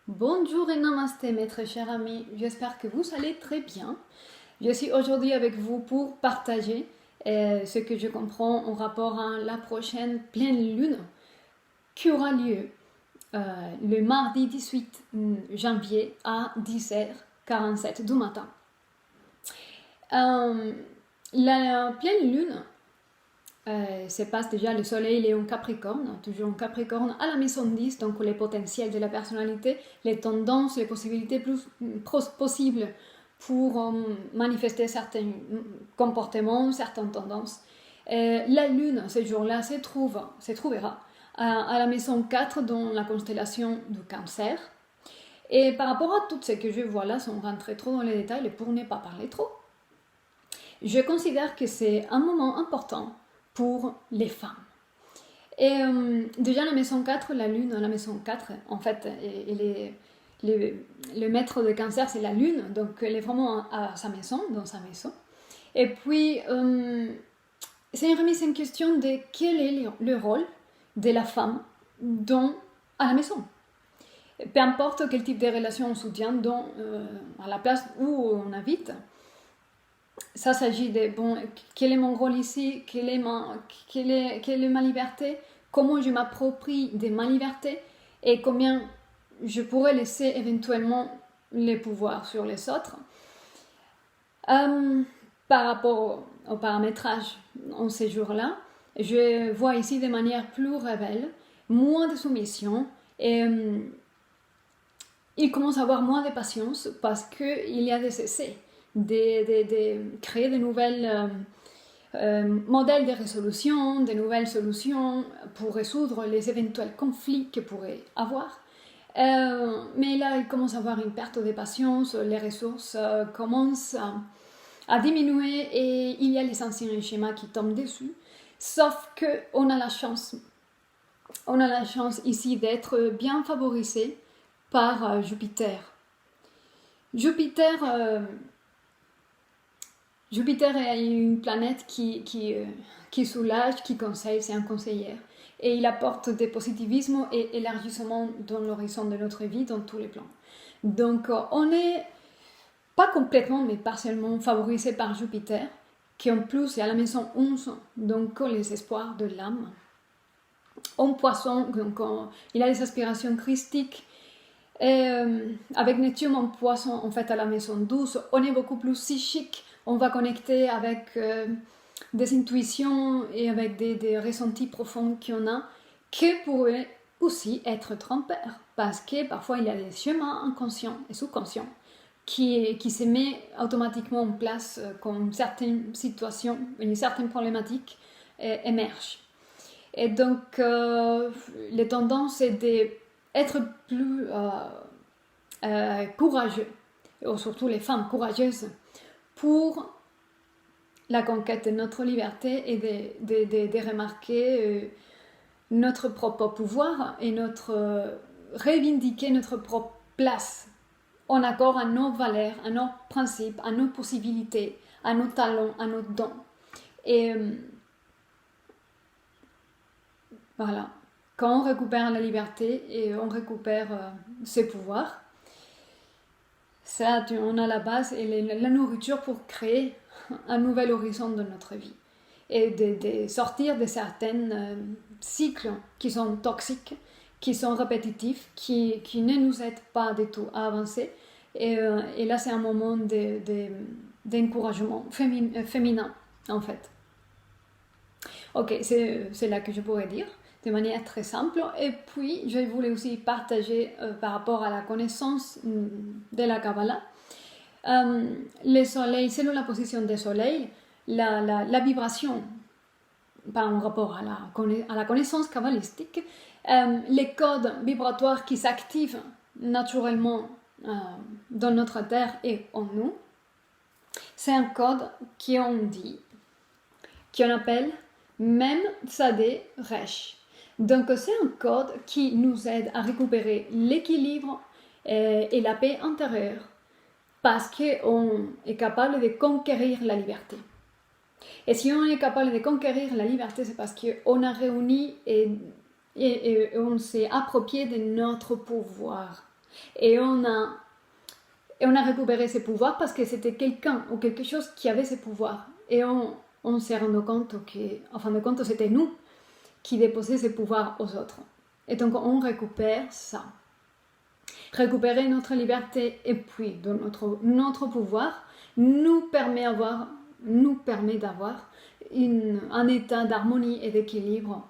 Bonjour et namasté mes très chers amis, j'espère que vous allez très bien. Je suis aujourd'hui avec vous pour partager ce que je comprends en rapport à la prochaine pleine lune qui aura lieu le mardi 18 janvier à 10h47 du matin. La pleine lune se passe déjà, le soleil est en Capricorne, toujours en Capricorne, à la maison 10, donc les potentiels de la personnalité, les tendances, les possibilités plus possibles pour manifester certains comportements, certaines tendances. La lune, ce jour-là, se trouvera à la maison 4 dans la constellation du Cancer. Et par rapport à tout ce que je vois là, sans rentrer trop dans les détails, pour ne pas parler trop, je considère que c'est un moment important pour les femmes. Et déjà la maison 4, la lune, la maison 4, en fait, le maître de Cancer, c'est la lune, donc elle est vraiment à sa maison, dans sa maison. Et puis, c'est une remise en question de quel est le rôle de la femme à la maison. Peu importe quel type de relation on soutient à la place où on habite. Ça s'agit de, quel est mon rôle ici, quelle est ma liberté, comment je m'approprie de ma liberté et combien je pourrais laisser éventuellement les pouvoirs sur les autres. Par rapport au paramétrage en ces jours-là, je vois ici de manière plus rebelle, moins de soumission et il commence à avoir moins de patience parce qu'il y a des essais. De créer de nouvelles modèles de résolution, de nouvelles solutions pour résoudre les éventuels conflits que pourrait avoir. Mais là, il commence à avoir une perte de patience, les ressources commencent à diminuer et il y a les anciens schémas qui tombent dessus. Sauf qu'on a la chance ici d'être bien favorisé par Jupiter. Jupiter est une planète qui soulage, qui conseille, c'est un conseiller. Et il apporte des positivismes et élargissement dans l'horizon de notre vie, dans tous les plans. Donc, on n'est pas complètement, mais partiellement favorisé par Jupiter, qui en plus est à la maison 11, donc les espoirs de l'âme. En Poisson, donc, il a des aspirations christiques. Avec Neptune en Poisson, en fait, à la maison 12, on est beaucoup plus psychique. On va connecter avec des intuitions et avec des ressentis profonds qu'on a, qui pourraient aussi être trompeurs, parce que parfois il y a des chemins inconscients et sous-conscients qui se mettent automatiquement en place quand certaines situations, une certaine problématique émerge. Et donc, les tendances, c'est d'être plus courageux, et surtout les femmes courageuses, pour la conquête de notre liberté et de remarquer notre propre pouvoir et revendiquer notre propre place en accord à nos valeurs, à nos principes, à nos possibilités, à nos talents, à nos dons. Et voilà, quand on récupère la liberté et on récupère ses pouvoirs, ça, on a la base et la nourriture pour créer un nouvel horizon de notre vie et de sortir de certains cycles qui sont toxiques, qui sont répétitifs, qui ne nous aident pas du tout à avancer. Et là, c'est un moment d'encouragement féminin, en fait. Ok, c'est là que je pourrais dire, de manière très simple. Et puis, je voulais aussi partager par rapport à la connaissance de la Kabbalah. Le soleil, selon la position du soleil, la vibration, par rapport à la connaissance kabbalistique, les codes vibratoires qui s'activent naturellement dans notre terre et en nous, c'est un code qu'on appelle Mem Tzadeh Resh. Donc c'est un code qui nous aide à récupérer l'équilibre et la paix intérieure parce qu'on est capable de conquérir la liberté. Et si on est capable de conquérir la liberté, c'est parce qu'on a réuni et on s'est approprié de notre pouvoir Et on a récupéré ses pouvoirs parce que c'était quelqu'un ou quelque chose qui avait ses pouvoirs. Et on s'est rendu compte qu'en fin de compte, c'était nous qui déposaient ces pouvoirs aux autres. Et donc, on récupère ça. Récupérer notre liberté et puis de notre pouvoir nous permet d'avoir un état d'harmonie et d'équilibre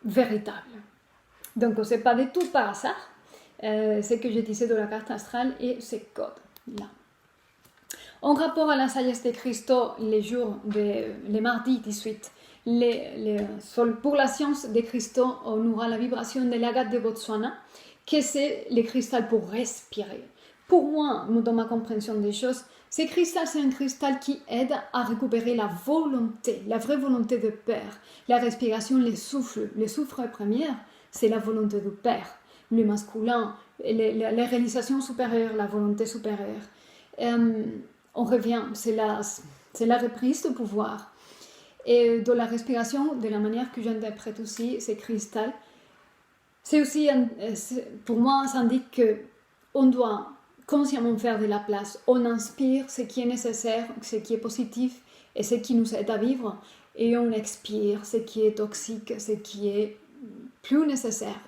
véritable. Donc, ce n'est pas du tout par hasard ce que je disais de la carte astrale et ces codes-là. En rapport à la sagesse de Christo, les mardis 18, pour la science de Christo, on aura la vibration de l'agate de Botswana, que c'est le cristal pour respirer. Pour moi, dans ma compréhension des choses, ce cristal, c'est un cristal qui aide à récupérer la volonté, la vraie volonté de Père. La respiration, le souffle premier, c'est la volonté du Père, le masculin, la réalisation supérieure, la volonté supérieure. On revient, c'est la reprise de pouvoir. Et dans la respiration, de la manière que j'interprète aussi ces cristals, c'est aussi, pour moi, ça indique qu'on doit consciemment faire de la place. On inspire ce qui est nécessaire, ce qui est positif et ce qui nous aide à vivre. Et on expire ce qui est toxique, ce qui est plus nécessaire.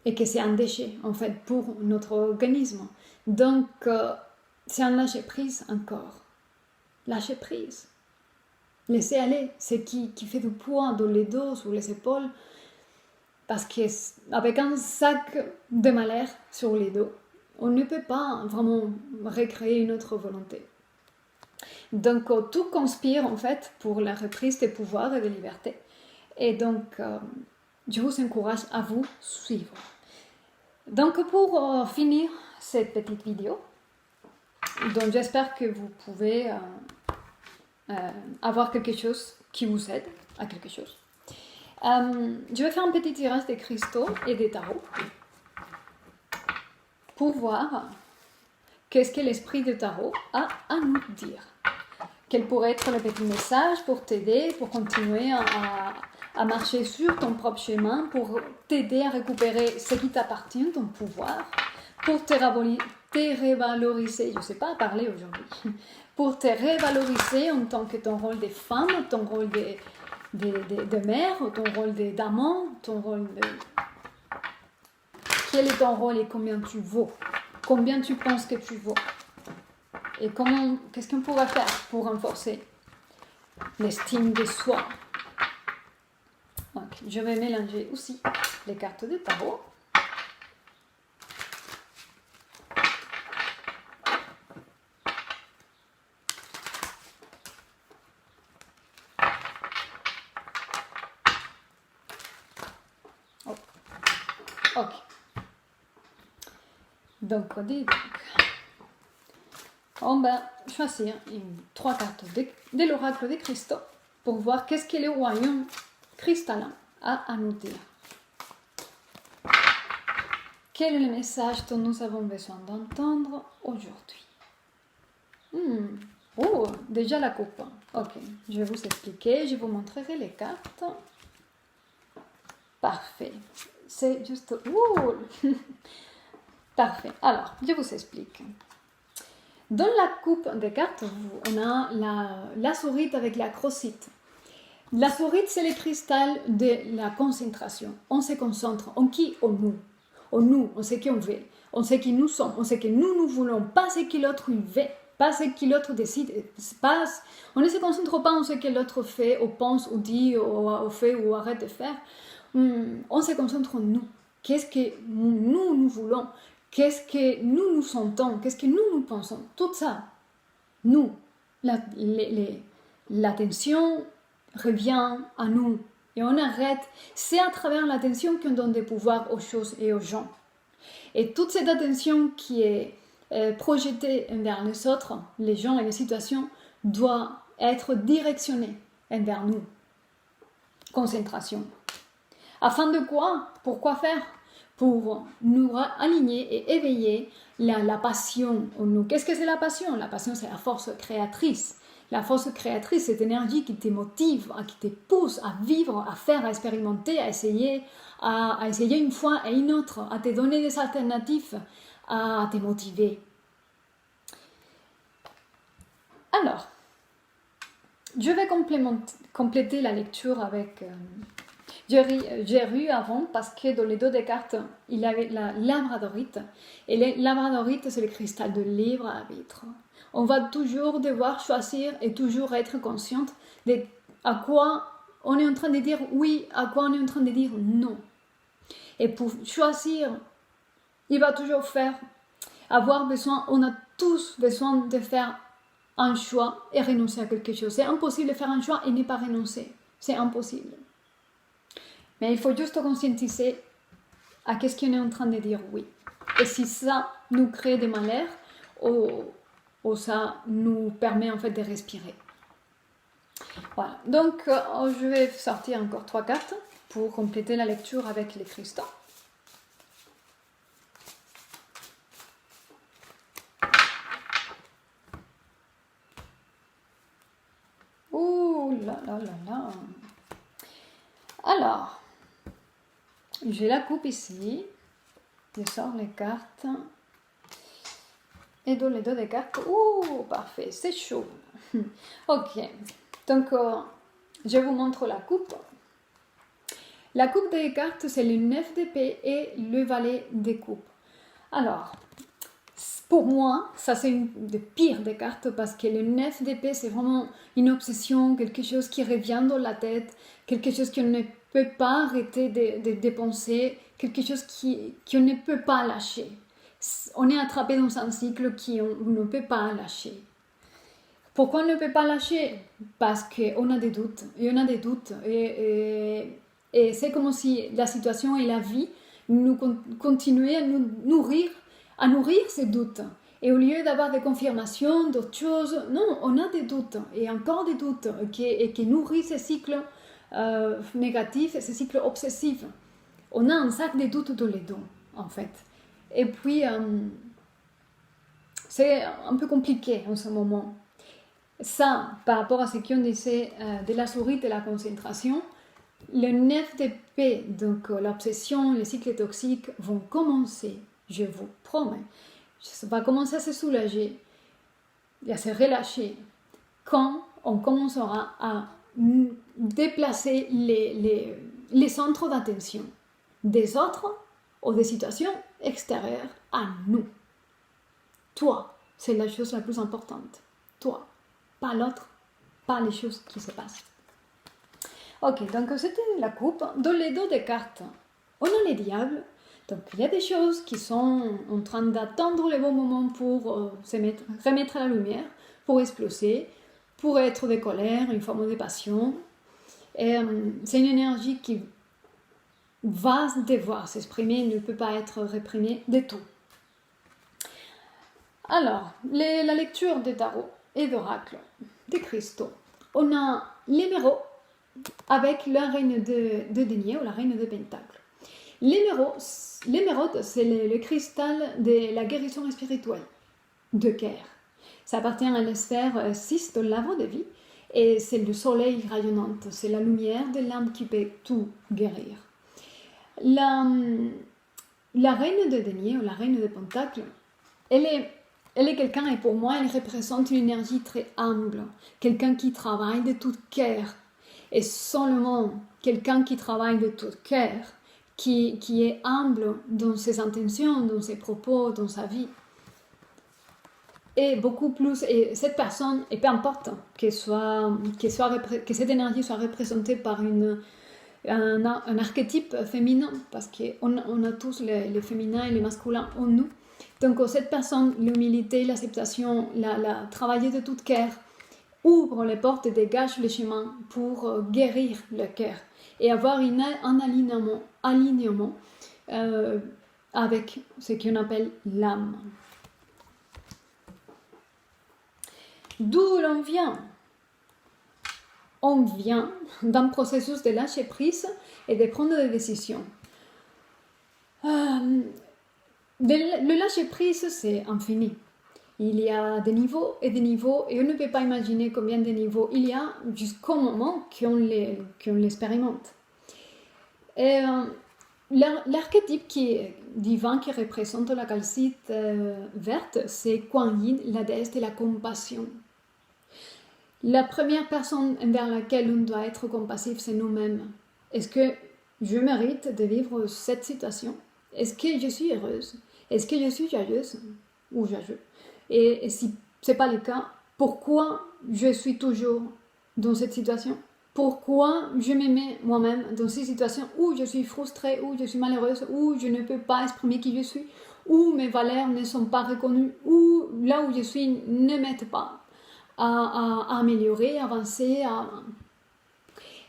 Et que c'est un déchet, en fait, pour notre organisme. Donc, c'est un lâcher-prise encore. Lâcher-prise. Laisser aller ce qui fait du poids dans les dos, sur les épaules. Parce qu'avec un sac de malheur sur les dos, on ne peut pas vraiment recréer une autre volonté. Donc, tout conspire en fait pour la reprise des pouvoirs et des libertés. Et donc, je vous encourage à vous suivre. Donc, pour finir cette petite vidéo, donc j'espère que vous pouvez avoir quelque chose qui vous aide à quelque chose. Je vais faire un petit tirage des cristaux et des tarots pour voir qu'est-ce que l'esprit de tarot a à nous dire. Quel pourrait être le petit message pour t'aider, pour continuer à marcher sur ton propre chemin, pour t'aider à récupérer ce qui t'appartient, ton pouvoir, pour te revaloriser, je ne sais pas parler aujourd'hui, pour te revaloriser en tant que ton rôle de femme, ton rôle de mère, ton rôle d'amant, ton rôle de... Quel est ton rôle et combien tu vaux? Combien tu penses que tu vaux? Et qu'est-ce qu'on pourrait faire pour renforcer l'estime de soi? Donc, je vais mélanger aussi les cartes de tarot. Ok. Donc, on va choisir 3 cartes de l'oracle des cristaux pour voir qu'est-ce que le royaume cristallin a à nous dire. Quel est le message dont nous avons besoin d'entendre aujourd'hui? Oh, déjà la coupe. Ok, je vais vous expliquer, je vous montrerai les cartes. Parfait. C'est juste... Parfait. Alors, je vous explique. Dans la coupe des cartes, on a la sourite avec la crocite. La sourite, c'est le cristal de la concentration. On se concentre en qui? En nous. En nous, on sait qui on veut. On sait qui nous sommes. On sait que nous voulons. Pas ce que l'autre veut. Pas ce que l'autre décide. On ne se concentre pas en ce que l'autre fait, ou pense, ou dit, ou fait, ou arrête de faire. On se concentre en nous. Qu'est-ce que nous voulons? Qu'est-ce que nous sentons? Qu'est-ce que nous pensons? Tout ça. Nous. L'attention revient à nous. Et on arrête. C'est à travers l'attention qu'on donne des pouvoirs aux choses et aux gens. Et toute cette attention qui est projetée vers les autres, les gens et les situations, doit être directionnée vers nous. Concentration. Afin de quoi? Pourquoi faire? Pour nous aligner et éveiller la passion en nous. Qu'est-ce que c'est la passion? La passion, c'est la force créatrice. la force créatrice, cette énergie qui te motive, qui te pousse à vivre, à faire, à expérimenter, à essayer une fois et une autre, à te donner des alternatives, à te motiver. Alors, je vais compléter la lecture avec... J'ai lu avant parce que dans les dos des cartes, il y avait la labradorite. Et la labradorite, c'est le cristal de libre arbitre. On va toujours devoir choisir et toujours être consciente de à quoi on est en train de dire oui, à quoi on est en train de dire non. Et pour choisir, il va toujours on a tous besoin de faire un choix et renoncer à quelque chose. C'est impossible de faire un choix et ne pas renoncer. C'est impossible. Mais il faut juste conscientiser à qu'est-ce qu'on est en train de dire oui. Et si ça nous crée des malheurs, ou ça nous permet en fait de respirer. Voilà. Donc, je vais sortir encore 3 cartes pour compléter la lecture avec les cristaux. Ouh là là là là. Alors, j'ai la coupe ici. Je sors les cartes. Et dans les dos des cartes. Ouh, parfait, c'est chaud. Ok, donc je vous montre la coupe. La coupe des cartes, c'est le 9 d'épée et le valet des coupes. Alors, pour moi, ça c'est une des pires des cartes parce que le 9 d'épée, c'est vraiment une obsession, quelque chose qui revient dans la tête, quelque chose qu'on ne peut pas arrêter de dépenser, quelque chose qu'on ne peut pas lâcher. On est attrapé dans un cycle qu'on ne peut pas lâcher. Pourquoi on ne peut pas lâcher? Parce qu'on a des doutes, et on a des doutes, et c'est comme si la situation et la vie nous continuaient à nous nourrir ces doutes. Et au lieu d'avoir des confirmations d'autres choses, non, on a des doutes, et encore des doutes, qui nourrissent ces cycles négatifs, ces cycles obsessifs. On a un sac de doutes dans les dos, en fait. Et puis, c'est un peu compliqué en ce moment. Ça, par rapport à ce qu'on disait de la souris et la concentration, le 9 d'épée, donc l'obsession, les cycles toxiques vont commencer, je vous promets. Ça va commencer à se soulager et à se relâcher quand on commencera à déplacer les centres d'attention des autres ou des situations extérieures à nous. Toi, c'est la chose la plus importante. Toi, pas l'autre, pas les choses qui se passent. Ok, donc c'était la coupe. Dans les dos des cartes, on a les diables. Donc il y a des choses qui sont en train d'attendre le bon moment pour remettre à la lumière, pour exploser, pour être de colère, une forme de passion. Et c'est une énergie qui va devoir s'exprimer, ne peut pas être réprimée de tout. Alors, la lecture des tarots et d'oracles, des cristaux. On a l'émeraude avec la reine de denier ou la reine de pentacle. L'émeraude, c'est le cristal de la guérison spirituelle de Caire. Ça appartient à la sphère 6 de l'arbre de vie et c'est le soleil rayonnant, c'est la lumière de l'âme qui peut tout guérir. La reine de denier ou la reine de pentacle, elle est quelqu'un, et pour moi, elle représente une énergie très humble, quelqu'un qui travaille de tout cœur, et seulement quelqu'un qui travaille de tout cœur, qui est humble dans ses intentions, dans ses propos, dans sa vie. Et beaucoup plus, et cette personne, et peu importe que cette énergie soit représentée par un archétype féminin, parce qu'on a tous les féminins et les masculins en nous. Donc cette personne, l'humilité, l'acceptation, la travailler de tout cœur, ouvre les portes et dégage les chemins pour guérir le cœur et avoir un alignement avec ce qu'on appelle l'âme. D'où l'on vient? On vient d'un processus de lâcher prise et de prendre des décisions. Le lâcher prise, c'est infini. Il y a des niveaux, et on ne peut pas imaginer combien de niveaux il y a jusqu'au moment qu'on l'expérimente. Et l'archétype divin qui représente la calcite verte, c'est Kuan Yin, la déesse de la compassion. La première personne envers laquelle on doit être compassif, c'est nous-mêmes. Est-ce que je mérite de vivre cette situation? Est-ce que je suis heureuse? Est-ce que je suis joyeuse ou joyeux? Et si ce n'est pas le cas, pourquoi je suis toujours dans cette situation? Pourquoi je me mets moi-même dans ces situations où je suis frustrée, où je suis malheureuse, où je ne peux pas exprimer qui je suis, où mes valeurs ne sont pas reconnues, où là où je suis ne m'aide pas à améliorer, avancer.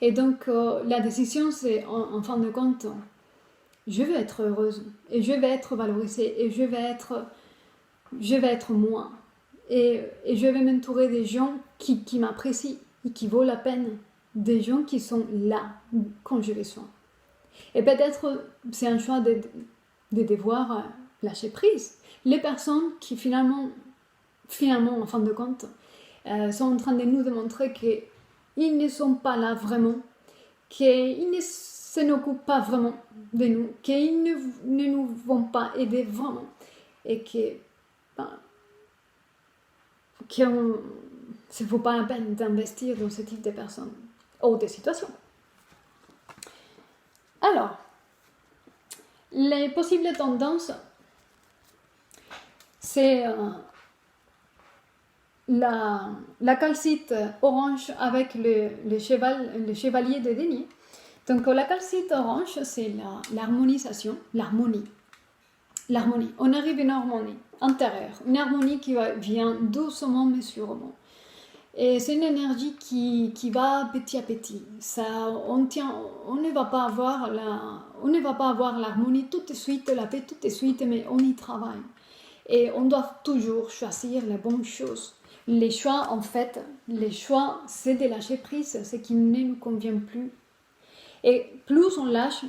Et donc la décision, c'est en fin de compte, je veux être heureuse et je vais être valorisée et je vais être moi. Et je vais m'entourer des gens qui m'apprécient et qui vaut la peine. Des gens qui sont là quand je les sens. Et peut-être c'est un choix de devoir lâcher prise. Les personnes qui finalement en fin de compte, sont en train de nous démontrer qu'ils ne sont pas là vraiment, qu'ils ne s'occupent pas vraiment de nous, qu'ils ne nous vont pas aider vraiment et ça ne vaut pas la peine d'investir dans ce type de personnes ou de situations. Alors, les possibles tendances, c'est la calcite orange avec le chevalier de denier. Donc la calcite orange, c'est l'harmonisation, l'harmonie. On arrive à une harmonie intérieure, une harmonie qui vient doucement mais sûrement. Et c'est une énergie qui va petit à petit. On ne va pas avoir l'harmonie tout de suite, la paix tout de suite, mais on y travaille. Et on doit toujours choisir les bonnes choses. Les choix, c'est de lâcher prise, ce qui ne nous convient plus. Et plus on lâche,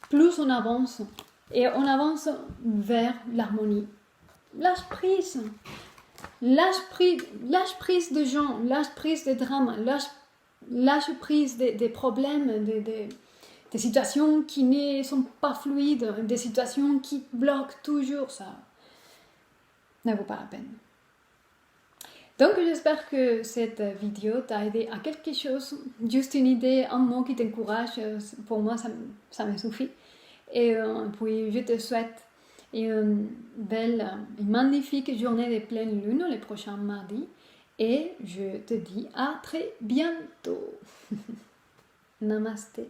plus on avance. Et on avance vers l'harmonie. Lâche prise de gens, lâche prise des drames, lâche prise des problèmes, des situations qui ne sont pas fluides, des situations qui bloquent toujours. Ça ne vaut pas la peine. Donc j'espère que cette vidéo t'a aidé à quelque chose, juste une idée, un mot qui t'encourage, pour moi ça me suffit. Et puis je te souhaite une belle et magnifique journée de pleine lune le prochain mardi et je te dis à très bientôt. Namasté.